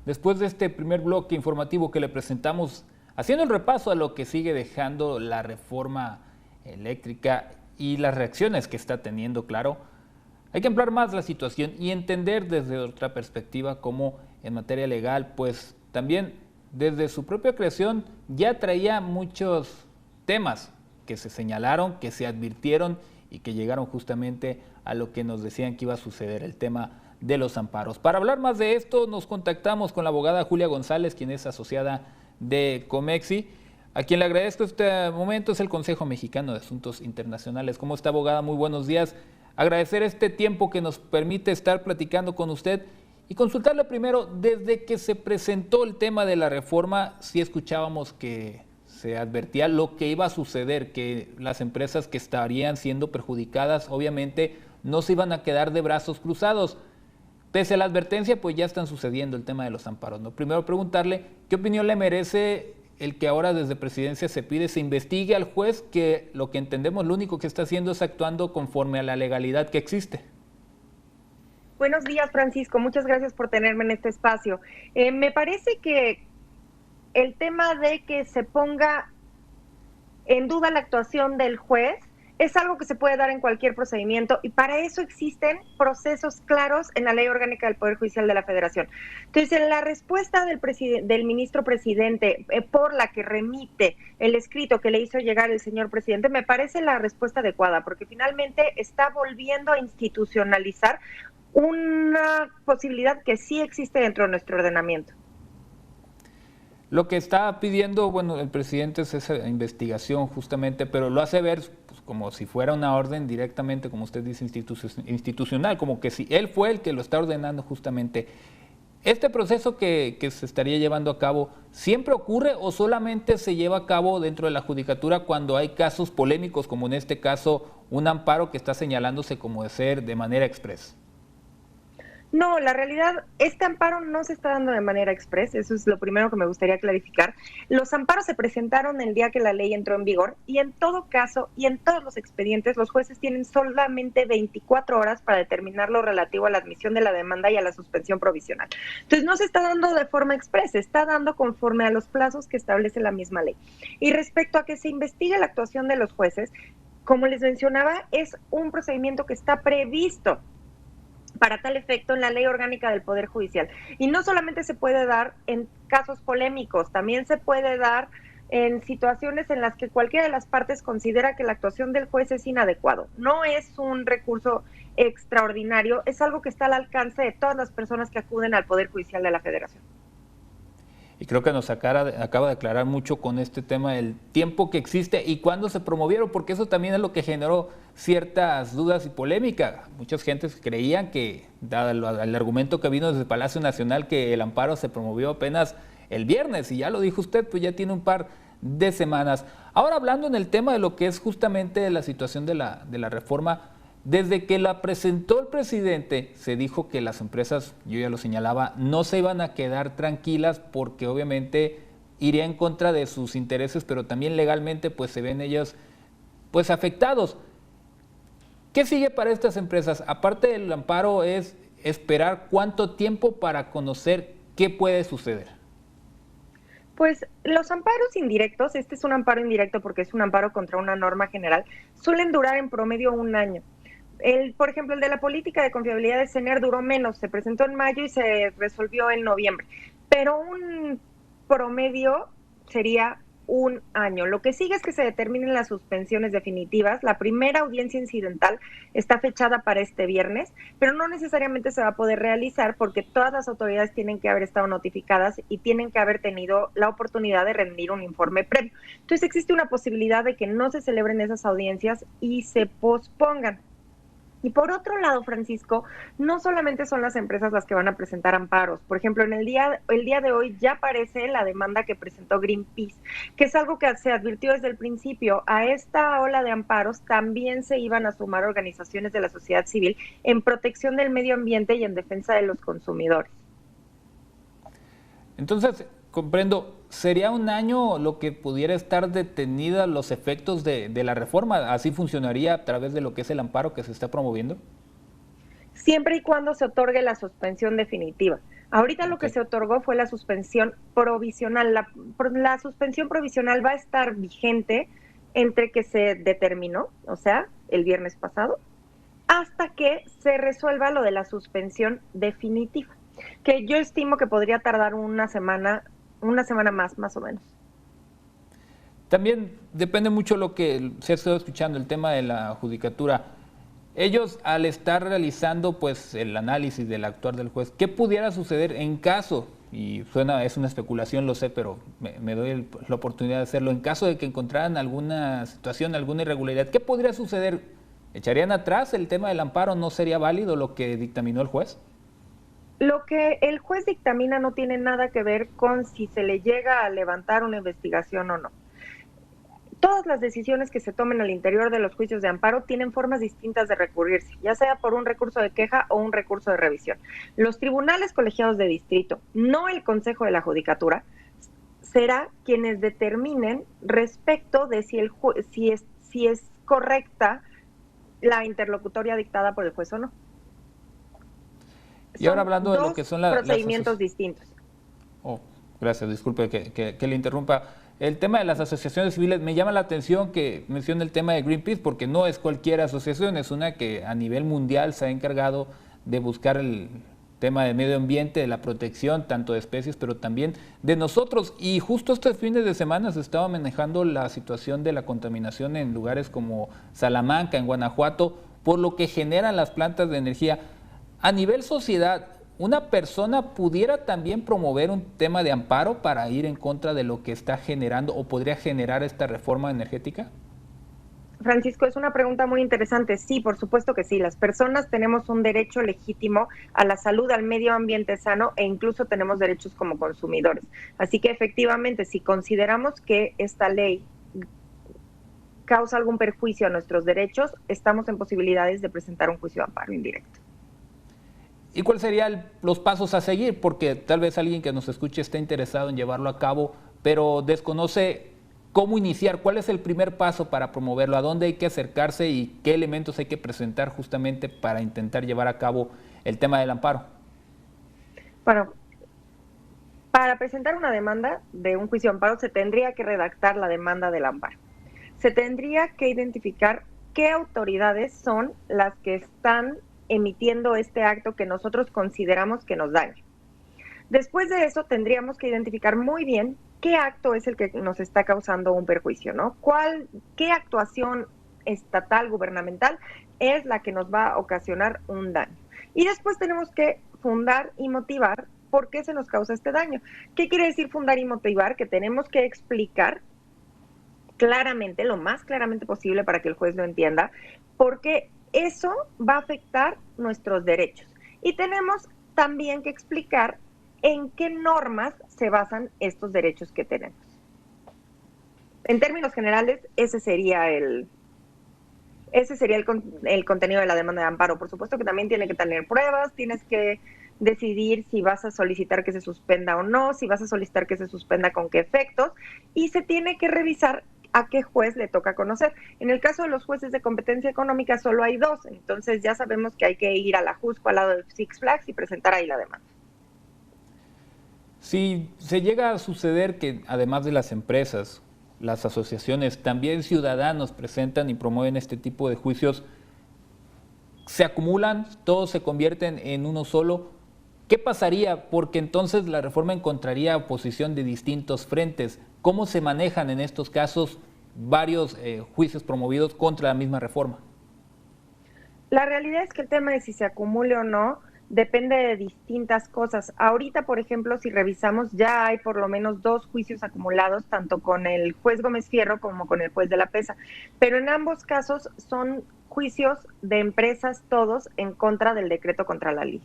después de este primer bloque informativo que le presentamos, haciendo el repaso a lo que sigue dejando la reforma eléctrica y las reacciones que está teniendo, claro, hay que ampliar más la situación y entender desde otra perspectiva cómo en materia legal, pues también desde su propia creación ya traía muchos temas que se señalaron, que se advirtieron y que llegaron justamente a lo que nos decían que iba a suceder, el tema de los amparos. Para hablar más de esto, nos contactamos con la abogada Julia González, quien es asociada de Comexi, a quien le agradezco este momento, es el Consejo Mexicano de Asuntos Internacionales. ¿Cómo está, abogada? Muy buenos días. Agradecer este tiempo que nos permite estar platicando con usted y consultarle primero, desde que se presentó el tema de la reforma, sí escuchábamos que se advertía lo que iba a suceder, que las empresas que estarían siendo perjudicadas obviamente no se iban a quedar de brazos cruzados. Pese a la advertencia, pues ya están sucediendo el tema de los amparos, ¿no? Primero preguntarle, ¿qué opinión le merece el que ahora desde Presidencia se pide, se investigue al juez, que lo que entendemos lo único que está haciendo es actuando conforme a la legalidad que existe? Buenos días, Francisco. Muchas gracias por tenerme en este espacio. Me parece que el tema de que se ponga en duda la actuación del juez es algo que se puede dar en cualquier procedimiento y para eso existen procesos claros en la Ley Orgánica del Poder Judicial de la Federación. Entonces, en la respuesta del ministro presidente por la que remite el escrito que le hizo llegar el señor presidente, me parece la respuesta adecuada, porque finalmente está volviendo a institucionalizar una posibilidad que sí existe dentro de nuestro ordenamiento. Lo que está pidiendo, bueno, el presidente es esa investigación justamente, pero lo hace ver pues, como si fuera una orden directamente, como usted dice, institucional, como que si él fue el que lo está ordenando justamente. ¿Este proceso que se estaría llevando a cabo siempre ocurre o solamente se lleva a cabo dentro de la judicatura cuando hay casos polémicos, como en este caso un amparo que está señalándose como de ser de manera express? No, la realidad, este amparo no se está dando de manera express, eso es lo primero que me gustaría clarificar. Los amparos se presentaron el día que la ley entró en vigor y en todo caso y en todos los expedientes los jueces tienen solamente 24 horas para determinar lo relativo a la admisión de la demanda y a la suspensión provisional. Entonces no se está dando de forma express, se está dando conforme a los plazos que establece la misma ley. Y respecto a que se investigue la actuación de los jueces, como les mencionaba, es un procedimiento que está previsto para tal efecto en la Ley Orgánica del Poder Judicial. Y no solamente se puede dar en casos polémicos, también se puede dar en situaciones en las que cualquiera de las partes considera que la actuación del juez es inadecuado. No es un recurso extraordinario, es algo que está al alcance de todas las personas que acuden al Poder Judicial de la Federación. Y creo que nos acaba de aclarar mucho con este tema del tiempo que existe y cuándo se promovieron, porque eso también es lo que generó ciertas dudas y polémica. Muchas gentes creían que, dado el argumento que vino desde el Palacio Nacional, que el amparo se promovió apenas el viernes, y ya lo dijo usted, pues ya tiene un par de semanas. Ahora, hablando en el tema de lo que es justamente la situación de la reforma, desde que la presentó el presidente, se dijo que las empresas, yo ya lo señalaba, no se iban a quedar tranquilas porque obviamente iría en contra de sus intereses, pero también legalmente pues se ven ellos pues afectados. ¿Qué sigue para estas empresas? Aparte del amparo, es esperar cuánto tiempo para conocer qué puede suceder. Pues los amparos indirectos, este es un amparo indirecto porque es un amparo contra una norma general, suelen durar en promedio un año. Por ejemplo, el de la política de confiabilidad de CENER duró menos, se presentó en mayo y se resolvió en noviembre, pero un promedio sería un año. Lo que sigue es que se determinen las suspensiones definitivas. La primera audiencia incidental está fechada para este viernes, pero no necesariamente se va a poder realizar porque todas las autoridades tienen que haber estado notificadas y tienen que haber tenido la oportunidad de rendir un informe previo. Entonces existe una posibilidad de que no se celebren esas audiencias y se pospongan. Y por otro lado, Francisco, no solamente son las empresas las que van a presentar amparos. Por ejemplo, el día de hoy ya aparece la demanda que presentó Greenpeace, que es algo que se advirtió desde el principio. A esta ola de amparos también se iban a sumar organizaciones de la sociedad civil en protección del medio ambiente y en defensa de los consumidores. Entonces, comprendo, ¿sería un año lo que pudiera estar detenida los efectos de la reforma? ¿Así funcionaría a través de lo que es el amparo que se está promoviendo? Siempre y cuando se otorgue la suspensión definitiva. Ahorita lo que Ok. se otorgó fue la suspensión provisional. La suspensión provisional va a estar vigente entre que se determinó, o sea, el viernes pasado, hasta que se resuelva lo de la suspensión definitiva, que yo estimo que podría tardar una semana más o menos. También depende mucho lo que se ha estado escuchando, el tema de la judicatura. Ellos, al estar realizando pues el análisis del actuar del juez, ¿qué pudiera suceder en caso, y suena, es una especulación, lo sé, pero me doy la oportunidad de hacerlo, en caso de que encontraran alguna situación, alguna irregularidad, ¿qué podría suceder? ¿Echarían atrás el tema del amparo? ¿No sería válido lo que dictaminó el juez? Lo que el juez dictamina no tiene nada que ver con si se le llega a levantar una investigación o no. Todas las decisiones que se tomen al interior de los juicios de amparo tienen formas distintas de recurrirse, ya sea por un recurso de queja o un recurso de revisión. Los tribunales colegiados de distrito, no el Consejo de la Judicatura, será quienes determinen respecto de si es correcta la interlocutoria dictada por el juez o no. Y ahora Son hablando de lo que dos son las procedimientos asociaciones. distintos. Oh, gracias, disculpe que le interrumpa. El tema de las asociaciones civiles, me llama la atención que mencione el tema de Greenpeace, porque no es cualquier asociación, es una que a nivel mundial se ha encargado de buscar el tema del medio ambiente, de la protección tanto de especies, pero también de nosotros. Y justo estos fines de semana se estaba manejando la situación de la contaminación en lugares como Salamanca, en Guanajuato, por lo que generan las plantas de energía. A nivel sociedad, ¿una persona pudiera también promover un tema de amparo para ir en contra de lo que está generando o podría generar esta reforma energética? Francisco, es una pregunta muy interesante. Sí, por supuesto que sí. Las personas tenemos un derecho legítimo a la salud, al medio ambiente sano e incluso tenemos derechos como consumidores. Así que efectivamente, si consideramos que esta ley causa algún perjuicio a nuestros derechos, estamos en posibilidades de presentar un juicio de amparo indirecto. ¿Y cuáles serían los pasos a seguir? Porque tal vez alguien que nos escuche esté interesado en llevarlo a cabo, pero desconoce cómo iniciar, cuál es el primer paso para promoverlo, a dónde hay que acercarse y qué elementos hay que presentar justamente para intentar llevar a cabo el tema del amparo. Bueno, para presentar una demanda de un juicio de amparo se tendría que redactar la demanda del amparo. Se tendría que identificar qué autoridades son las que están emitiendo este acto que nosotros consideramos que nos daña. Después de eso tendríamos que identificar muy bien qué acto es el que nos está causando un perjuicio, ¿no? ¿Qué actuación estatal, gubernamental es la que nos va a ocasionar un daño? Y después tenemos que fundar y motivar por qué se nos causa este daño. ¿Qué quiere decir fundar y motivar? Que tenemos que explicar claramente, lo más claramente posible para que el juez lo entienda, porque eso va a afectar nuestros derechos. Y tenemos también que explicar en qué normas se basan estos derechos que tenemos. En términos generales, ese sería el contenido de la demanda de amparo. Por supuesto que también tiene que tener pruebas, tienes que decidir si vas a solicitar que se suspenda o no, si vas a solicitar que se suspenda con qué efectos, y se tiene que revisar a qué juez le toca conocer. En el caso de los jueces de competencia económica solo hay dos, entonces ya sabemos que hay que ir a la JUSCO al lado de Six Flags y presentar ahí la demanda. Si se llega a suceder que además de las empresas, las asociaciones, también ciudadanos presentan y promueven este tipo de juicios, se acumulan, todos se convierten en uno solo, ¿qué pasaría? Porque entonces la reforma encontraría oposición de distintos frentes. ¿Cómo se manejan en estos casos varios juicios promovidos contra la misma reforma? La realidad es que el tema de si se acumule o no depende de distintas cosas. Ahorita, por ejemplo, si revisamos, ya hay por lo menos 2 juicios acumulados, tanto con el juez Gómez Fierro como con el juez de la Pesa. Pero en ambos casos son juicios de empresas todos en contra del decreto contra la ley.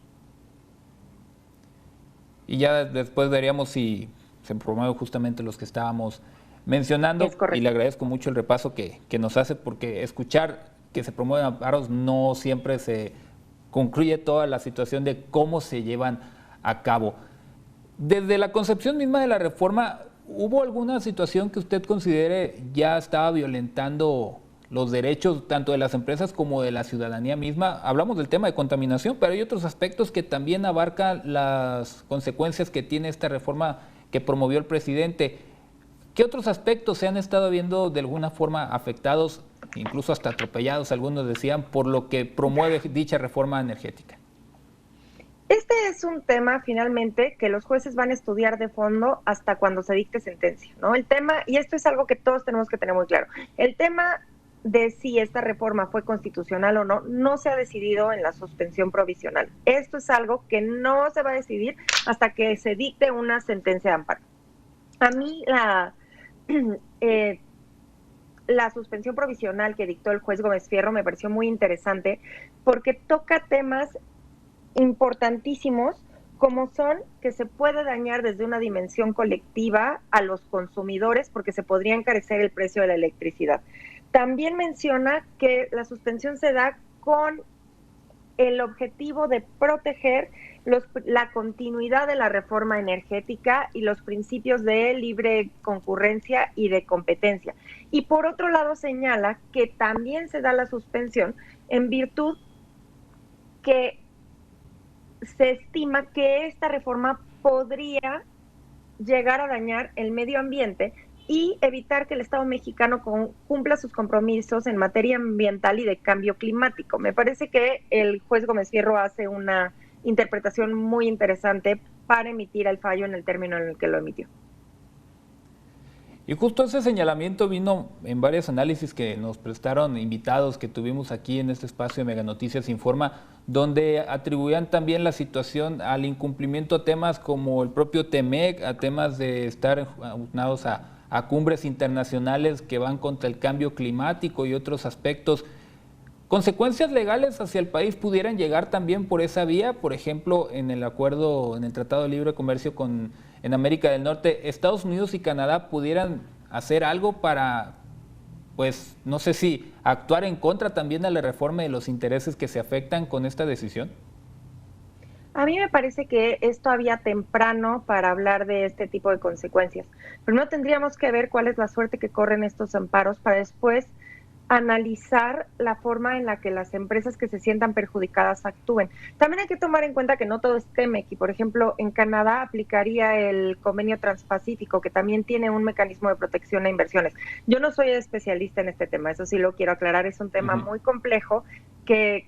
Y ya después veríamos si se promueven justamente los que estábamos mencionando. Es Y le correcto. agradezco mucho el repaso que nos hace, porque escuchar que se promueven amparos no siempre se concluye toda la situación de cómo se llevan a cabo. Desde la concepción misma de la reforma, ¿hubo alguna situación que usted considere ya estaba violentando los derechos tanto de las empresas como de la ciudadanía misma. Hablamos del tema de contaminación, pero hay otros aspectos que también abarcan las consecuencias que tiene esta reforma que promovió el presidente. ¿Qué otros aspectos se han estado viendo de alguna forma afectados, incluso hasta atropellados, algunos decían, por lo que promueve dicha reforma energética? Este es un tema finalmente que los jueces van a estudiar de fondo hasta cuando se dicte sentencia, ¿no? El tema, y esto es algo que todos tenemos que tener muy claro, el tema de si esta reforma fue constitucional o no, no se ha decidido en la suspensión provisional. Esto es algo que no se va a decidir hasta que se dicte una sentencia de amparo. A mí la suspensión provisional que dictó el juez Gómez Fierro me pareció muy interesante porque toca temas importantísimos como son que se puede dañar desde una dimensión colectiva a los consumidores porque se podría encarecer el precio de la electricidad. También menciona que la suspensión se da con el objetivo de proteger la continuidad de la reforma energética y los principios de libre concurrencia y de competencia. Y por otro lado señala que también se da la suspensión en virtud que se estima que esta reforma podría llegar a dañar el medio ambiente y evitar que el Estado mexicano cumpla sus compromisos en materia ambiental y de cambio climático. Me parece que el juez Gómez Fierro hace una interpretación muy interesante para emitir el fallo en el término en el que lo emitió. Y justo ese señalamiento vino en varios análisis que nos prestaron invitados que tuvimos aquí en este espacio de Mega Noticias Informa, donde atribuían también la situación al incumplimiento a temas como el propio TEMEC, a temas de estar aunados a cumbres internacionales que van contra el cambio climático y otros aspectos. ¿Consecuencias legales hacia el país pudieran llegar también por esa vía? Por ejemplo, en el acuerdo, en el Tratado de Libre Comercio en América del Norte, ¿Estados Unidos y Canadá pudieran hacer algo para, pues, no sé si actuar en contra también de la reforma de los intereses que se afectan con esta decisión? A mí me parece que es todavía temprano para hablar de este tipo de consecuencias. Primero tendríamos que ver cuál es la suerte que corren estos amparos para después analizar la forma en la que las empresas que se sientan perjudicadas actúen. También hay que tomar en cuenta que no todo es TEMEC y, por ejemplo, en Canadá aplicaría el convenio transpacífico, que también tiene un mecanismo de protección a inversiones. Yo no soy especialista en este tema, eso sí lo quiero aclarar, es un tema muy complejo que,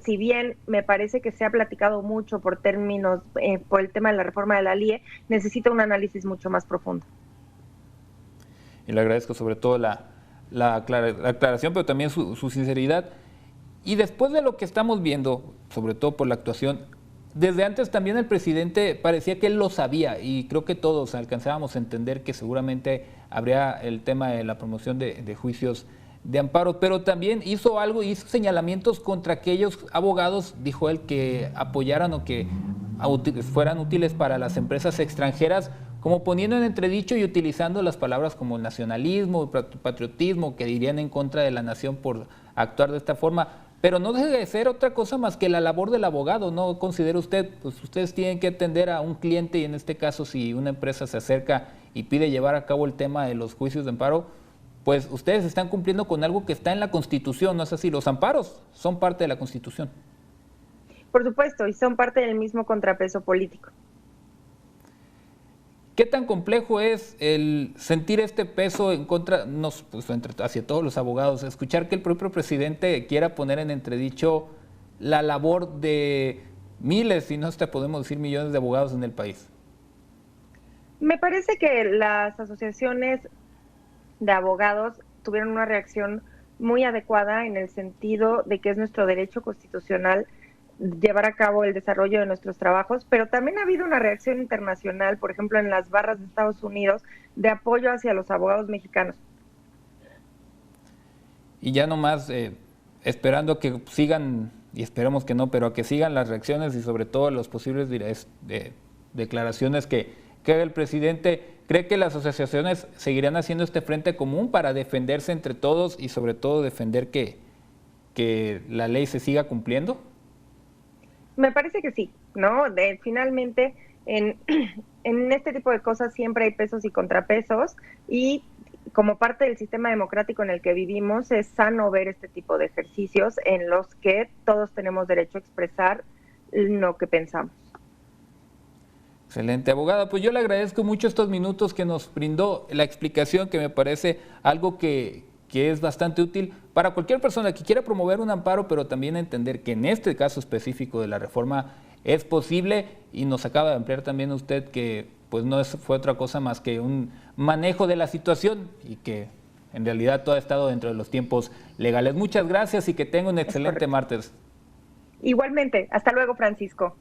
si bien me parece que se ha platicado mucho por términos, por el tema de la reforma de la LIE, necesita un análisis mucho más profundo. Y le agradezco sobre todo la aclaración, pero también su sinceridad. Y después de lo que estamos viendo, sobre todo por la actuación, desde antes también el presidente parecía que él lo sabía y creo que todos alcanzábamos a entender que seguramente habría el tema de la promoción de juicios de amparo, pero también hizo señalamientos contra aquellos abogados, dijo él, que apoyaran o que fueran útiles para las empresas extranjeras, como poniendo en entredicho y utilizando las palabras como el nacionalismo, el patriotismo, que irían en contra de la nación por actuar de esta forma. Pero no deje de ser otra cosa más que la labor del abogado, ¿no considera usted? Pues ustedes tienen que atender a un cliente y en este caso si una empresa se acerca y pide llevar a cabo el tema de los juicios de amparo, pues ustedes están cumpliendo con algo que está en la Constitución, ¿no es así? Los amparos son parte de la Constitución. Por supuesto, y son parte del mismo contrapeso político. ¿Qué tan complejo es el sentir este peso en contra, hacia todos los abogados, escuchar que el propio presidente quiera poner en entredicho la labor de miles, si no hasta podemos decir millones de abogados en el país? Me parece que las asociaciones de abogados tuvieron una reacción muy adecuada en el sentido de que es nuestro derecho constitucional llevar a cabo el desarrollo de nuestros trabajos, pero también ha habido una reacción internacional, por ejemplo, en las barras de Estados Unidos, de apoyo hacia los abogados mexicanos. Y ya nomás esperando que sigan, y esperemos que no, pero a que sigan las reacciones y sobre todo los posibles declaraciones que haga el presidente. ¿Cree que las asociaciones seguirán haciendo este frente común para defenderse entre todos y sobre todo defender que la ley se siga cumpliendo? Me parece que sí, ¿no? Finalmente, en este tipo de cosas siempre hay pesos y contrapesos y como parte del sistema democrático en el que vivimos, es sano ver este tipo de ejercicios en los que todos tenemos derecho a expresar lo que pensamos. Excelente, abogada. Pues yo le agradezco mucho estos minutos que nos brindó, la explicación, que me parece algo que es bastante útil para cualquier persona que quiera promover un amparo, pero también entender que en este caso específico de la reforma es posible, y nos acaba de ampliar también usted que pues no fue otra cosa más que un manejo de la situación y que en realidad todo ha estado dentro de los tiempos legales. Muchas gracias y que tenga un excelente martes. Igualmente, hasta luego, Francisco.